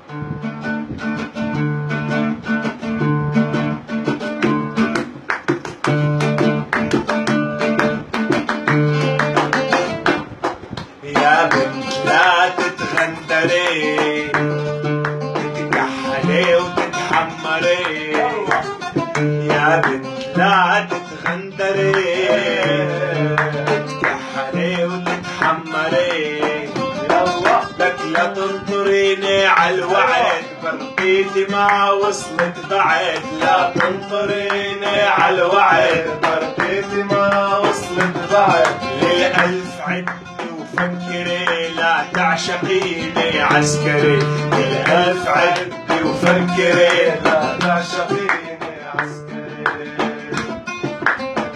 يا بنت لا تتغندري، تتكحلي وتتحمري. يا بنت لا تتغندري، تتكحلي وتتحمري. لك لا تنطريني عالوعد، برقيتي ما وصلت بعد. لا تنطريني عالوعد، برقيتي ما وصلت بعد. للألف عد وفكري، لا تعشقيني عسكري. للألف عدي وفكري، لا تعشقيني عسكري.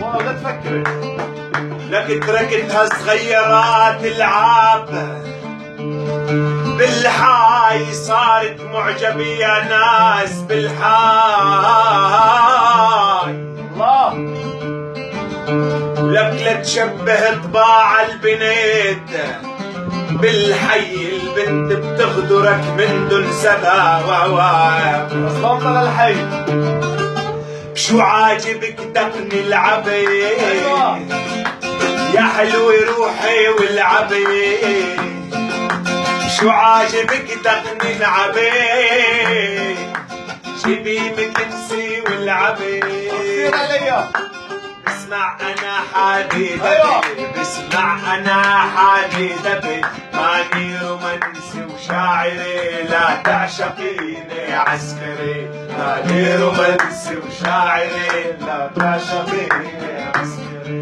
لا تفكري. لك تركتها صغيرات العاب، بالحاي صارت معجبة يا ناس بالحاي. الله لك لا تشبه طباع البنت بالحي، البنت بتغدرك من دون سبا. وصلت للحي. شو عاجبك دقني العبي، يا حلوة روحي والعبي. شو عاجبك دقني العبي، جيبي مكنسي والعبي. بسمع انا حالي دبي، بسمع انا حالي دبي. ماني رومانسي وشاعري، لا تعشقيني عسكري. ماني رومانسي وشاعري، لا تعشقيني عسكري. من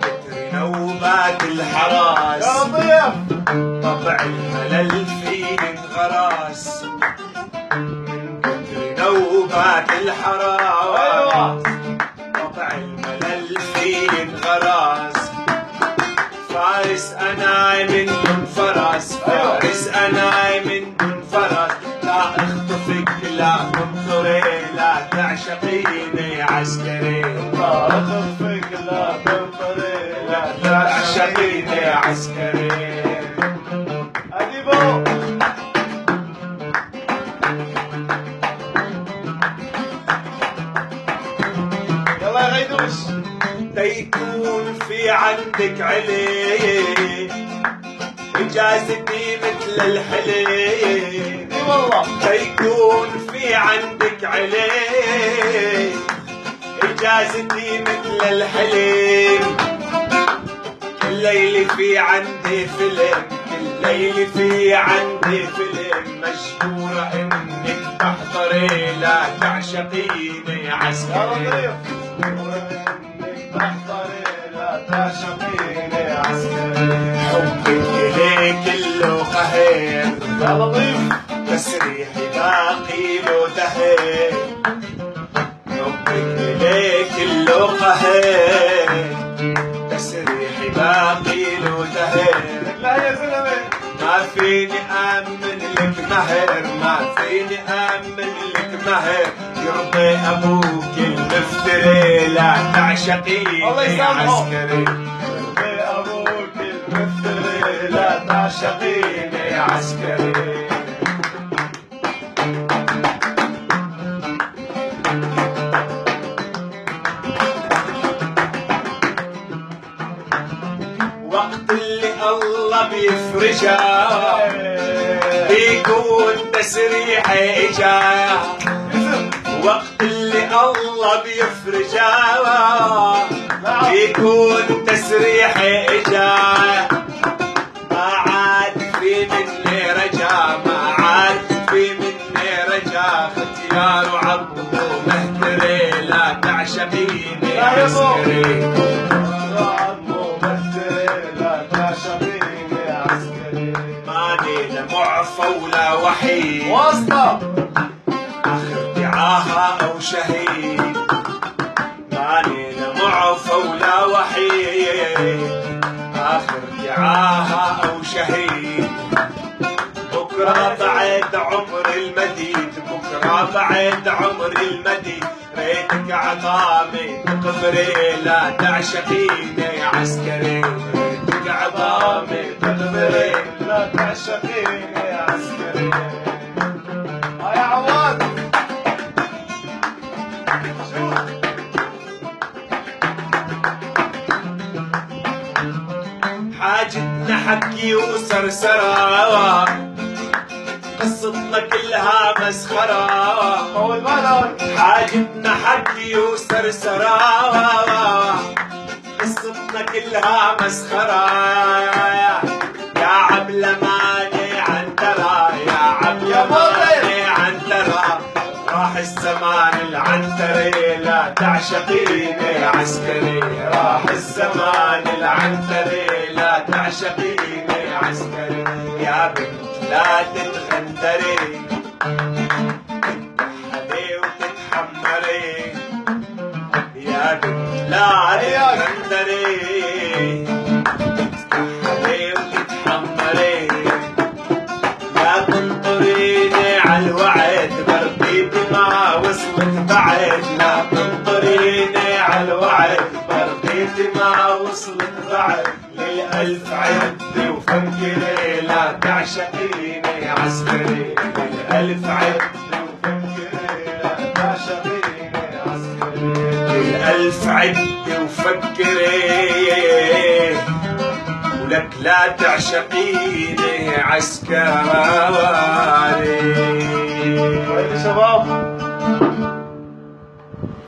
كتر نوبات الحراس يا ضيف، طبع الملل فيه انغراس. من كتر نوبات الحراس، طبع الملل فيه انغراس. فارس انا من دون فرس، فارس انا من دون فرس. لا اخطفك لا تنطري، لا تعشقيني عسكري. لا اخطفك لا تنطري، لا تعشقيني عسكري. اديبو يلا يا غيدوش. تيكون في عندك علي، اجازتي مثل الحلي. والله تيكون في عندك علي، اجازتي مثل الحليم. كل ليلة في عندي فيلم، كل ليلة في عندي فيلم. مجبورة انك تحضري، لا تعشقيني عسكري. لا تعشقيني عسكري. حبك إلي كله قهير يا لطيف، تسريحي باقي له دهير. حبك إلي كله قهير، تسريحي باقي له دهير. لا يا زلمة ما فيني أمن لك مهر، ما فيني أمن لك مهر. يرضي أبوك المفتري، لا تعشقيني عسكري. يرضي أبوك المفتري، لا تعشقيني عسكري. وقت اللي الله بيفرجها، بيكون تسريحي إجا. وقت اللي الله بيفرجها، بيكون تسريحي إجا. ما عاد في مني رجا، ما عاد في مني رجا. ختيار وعبده مهتري، لا تعشقيني عسكري. ماني لا معفى ولا وحيد، واسطة آخر دعاها أو شهيد. ماني لا معفى ولا وحيد، آخر دعاها أو شهيد. بكرة بعد عمر المديد، بكرة بعد عمر المديد. ريتك عظامي تقبري، لا تعشقيني عسكري. ريتك عظامي تقبري، لا تعشقيني عسكري. حاجبنا حكي وسرسرة، قصتنا كلها مسخرة. طول بالك. حاجبنا حكي وسرسرة، قصتنا كلها مسخرة. يا عبلة ماني عنترة، يا عبلة ماني عنترة، راح الزمان العنتري لا تعشقيني عسكري. راح الزمان العنتري لا تعشقيني عسكري. يا بنت لا تتغندري، تتحدي وتتحمري. يا بنت لا تتغندري، تتحدي وتتحمري. لا تنطريني عالوعد، برقيتي ما وصلت بعد. لا تنطريني عالوعد، برقيتي ما وصلت بعد. للألف عدي وفكري لا تعشقيني عسكري. للألف عدي وفكري لا تعشقيني عسكري. للألف عدي وفكري ولك لا تعشقيني عسكري. وين شباب؟